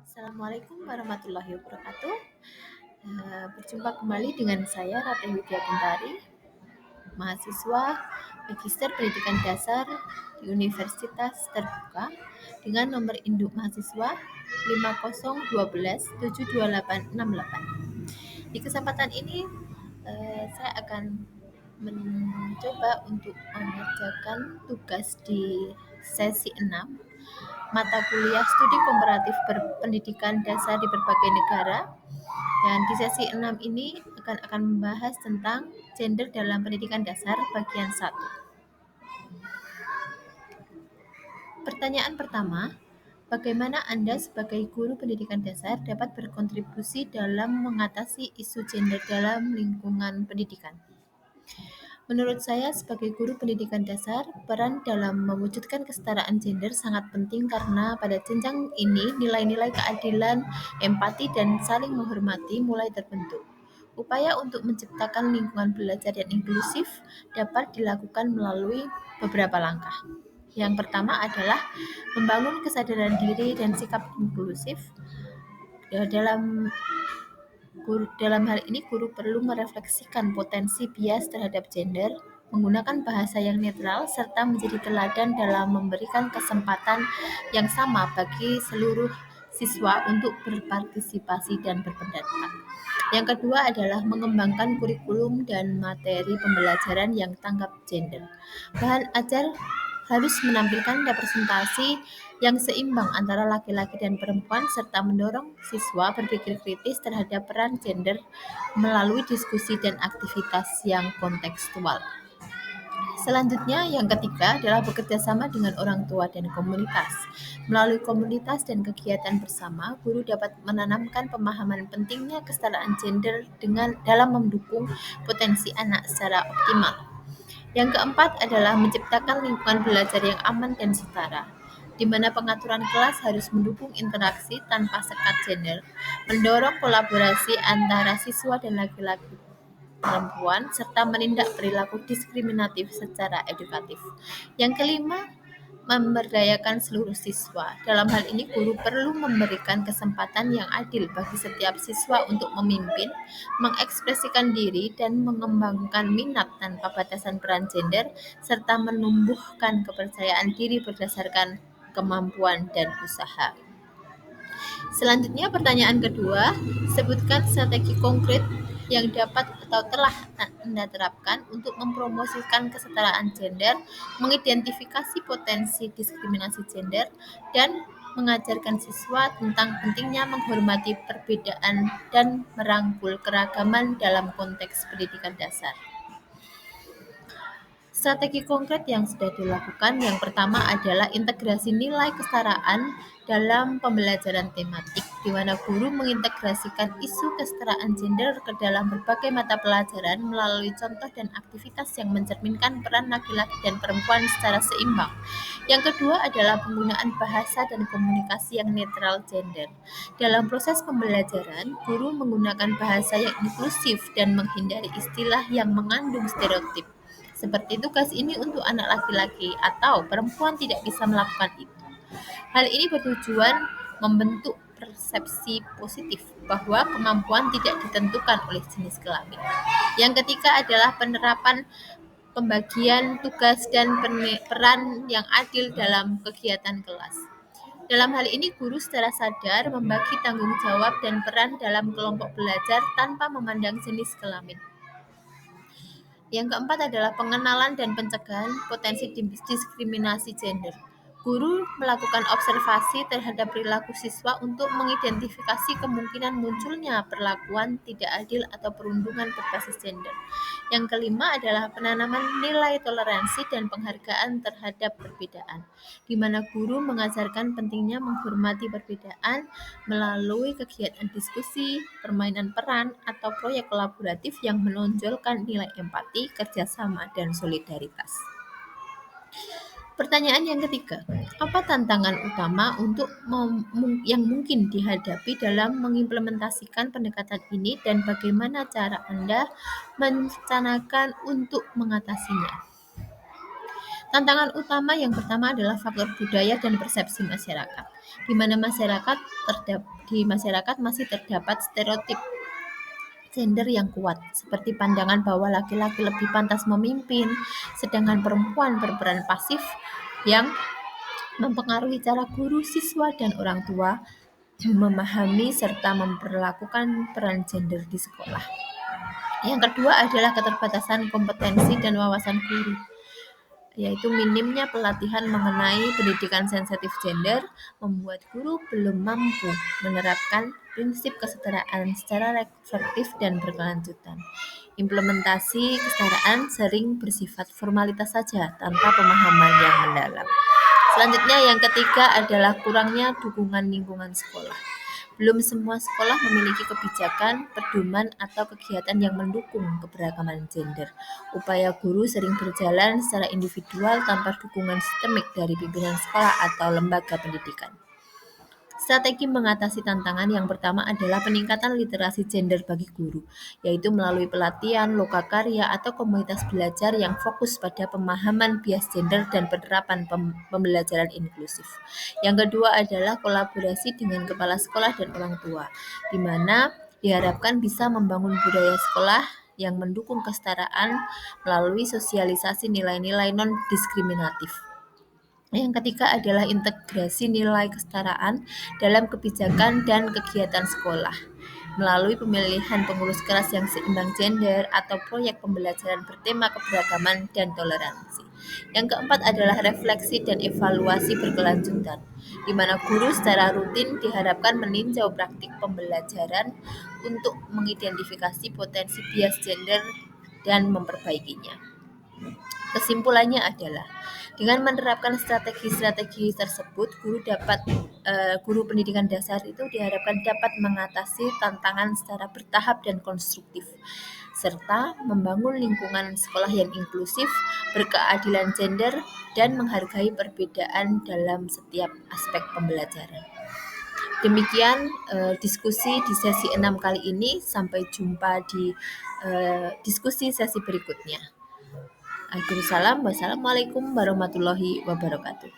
Assalamualaikum warahmatullahi wabarakatuh. Berjumpa kembali dengan saya Ratih Widya Bintari, mahasiswa Magister Pendidikan Dasar di Universitas Terbuka dengan nomor induk mahasiswa 5012 72868. Di kesempatan ini saya akan mencoba untuk mengerjakan tugas di sesi 6 mata kuliah studi komparatif pendidikan dasar di berbagai negara. Dan di sesi 6 ini akan membahas tentang gender dalam pendidikan dasar bagian 1. Pertanyaan pertama, bagaimana Anda sebagai guru pendidikan dasar dapat berkontribusi dalam mengatasi isu gender dalam lingkungan pendidikan? Menurut saya, sebagai guru pendidikan dasar, peran dalam mewujudkan kesetaraan gender sangat penting karena pada jenjang ini nilai-nilai keadilan, empati, dan saling menghormati mulai terbentuk. Upaya untuk menciptakan lingkungan belajar yang inklusif dapat dilakukan melalui beberapa langkah. Yang pertama adalah membangun kesadaran diri dan sikap inklusif. Dalam hal ini, guru perlu merefleksikan potensi bias terhadap gender, menggunakan bahasa yang netral, serta menjadi teladan dalam memberikan kesempatan yang sama bagi seluruh siswa untuk berpartisipasi dan berpendapat. Yang kedua adalah mengembangkan kurikulum dan materi pembelajaran yang tanggap gender. Bahan ajar harus menampilkan representasi yang seimbang antara laki-laki dan perempuan serta mendorong siswa berpikir kritis terhadap peran gender melalui diskusi dan aktivitas yang kontekstual. Selanjutnya, yang ketiga adalah bekerja sama dengan orang tua dan komunitas. Melalui komunitas dan kegiatan bersama, guru dapat menanamkan pemahaman pentingnya kesetaraan gender dalam mendukung potensi anak secara optimal. Yang keempat adalah menciptakan lingkungan belajar yang aman dan setara, di mana pengaturan kelas harus mendukung interaksi tanpa sekat gender, mendorong kolaborasi antara siswa dan laki-laki perempuan, serta menindak perilaku diskriminatif secara edukatif. Yang kelima, memberdayakan seluruh siswa. Dalam hal ini, guru perlu memberikan kesempatan yang adil bagi setiap siswa untuk memimpin, mengekspresikan diri, dan mengembangkan minat tanpa batasan peran gender, serta menumbuhkan kepercayaan diri berdasarkan kemampuan dan usaha. Selanjutnya, pertanyaan kedua, sebutkan strategi konkret yang dapat atau telah Anda terapkan untuk mempromosikan kesetaraan gender, mengidentifikasi potensi diskriminasi gender, dan mengajarkan siswa tentang pentingnya menghormati perbedaan dan merangkul keragaman dalam konteks pendidikan dasar. Strategi konkret yang sudah dilakukan yang pertama adalah integrasi nilai kesetaraan dalam pembelajaran tematik, di mana guru mengintegrasikan isu kesetaraan gender ke dalam berbagai mata pelajaran melalui contoh dan aktivitas yang mencerminkan peran laki-laki dan perempuan secara seimbang. Yang kedua adalah penggunaan bahasa dan komunikasi yang netral gender. Dalam proses pembelajaran, guru menggunakan bahasa yang inklusif dan menghindari istilah yang mengandung stereotip. Seperti tugas ini untuk anak laki-laki atau perempuan tidak bisa melakukan itu. Hal ini bertujuan membentuk persepsi positif bahwa kemampuan tidak ditentukan oleh jenis kelamin. Yang ketiga adalah penerapan pembagian tugas dan peran yang adil dalam kegiatan kelas. Dalam hal ini, guru secara sadar membagi tanggung jawab dan peran dalam kelompok belajar tanpa memandang jenis kelamin. Yang keempat adalah pengenalan dan pencegahan potensi diskriminasi gender. Guru melakukan observasi terhadap perilaku siswa untuk mengidentifikasi kemungkinan munculnya perlakuan tidak adil atau perundungan berbasis gender. Yang kelima adalah penanaman nilai toleransi dan penghargaan terhadap perbedaan, di mana guru mengajarkan pentingnya menghormati perbedaan melalui kegiatan diskusi, permainan peran, atau proyek kolaboratif yang menonjolkan nilai empati, kerjasama, dan solidaritas. Pertanyaan yang ketiga, apa tantangan utama yang mungkin dihadapi dalam mengimplementasikan pendekatan ini dan bagaimana cara Anda merencanakan untuk mengatasinya? Tantangan utama yang pertama adalah faktor budaya dan persepsi masyarakat. di mana di masyarakat masih terdapat stereotip gender yang kuat, seperti pandangan bahwa laki-laki lebih pantas memimpin, sedangkan perempuan berperan pasif yang mempengaruhi cara guru, siswa, dan orang tua memahami serta memperlakukan peran gender di sekolah. Yang kedua adalah keterbatasan kompetensi dan wawasan guru, yaitu minimnya pelatihan mengenai pendidikan sensitif gender membuat guru belum mampu menerapkan prinsip kesetaraan secara reflektif dan berkelanjutan. Implementasi kesetaraan sering bersifat formalitas saja tanpa pemahaman yang mendalam. Selanjutnya yang ketiga adalah kurangnya dukungan lingkungan sekolah. Belum semua sekolah memiliki kebijakan, pedoman, atau kegiatan yang mendukung keberagaman gender. Upaya guru sering berjalan secara individual tanpa dukungan sistemik dari pimpinan sekolah atau lembaga pendidikan. Strategi mengatasi tantangan yang pertama adalah peningkatan literasi gender bagi guru, yaitu melalui pelatihan, lokakarya, atau komunitas belajar yang fokus pada pemahaman bias gender dan penerapan pembelajaran inklusif. Yang kedua adalah kolaborasi dengan kepala sekolah dan orang tua, di mana diharapkan bisa membangun budaya sekolah yang mendukung kesetaraan melalui sosialisasi nilai-nilai non-diskriminatif. Yang ketiga adalah integrasi nilai kesetaraan dalam kebijakan dan kegiatan sekolah melalui pemilihan pengurus kelas yang seimbang gender atau proyek pembelajaran bertema keberagaman dan toleransi. Yang keempat adalah refleksi dan evaluasi berkelanjutan, di mana guru secara rutin diharapkan meninjau praktik pembelajaran untuk mengidentifikasi potensi bias gender dan memperbaikinya. Kesimpulannya adalah dengan menerapkan strategi-strategi tersebut, guru pendidikan dasar itu diharapkan dapat mengatasi tantangan secara bertahap dan konstruktif, serta membangun lingkungan sekolah yang inklusif, berkeadilan gender, dan menghargai perbedaan dalam setiap aspek pembelajaran. Demikian diskusi di sesi 6 kali ini. Sampai jumpa di diskusi sesi berikutnya. Akhirul salam, wassalamualaikum warahmatullahi wabarakatuh.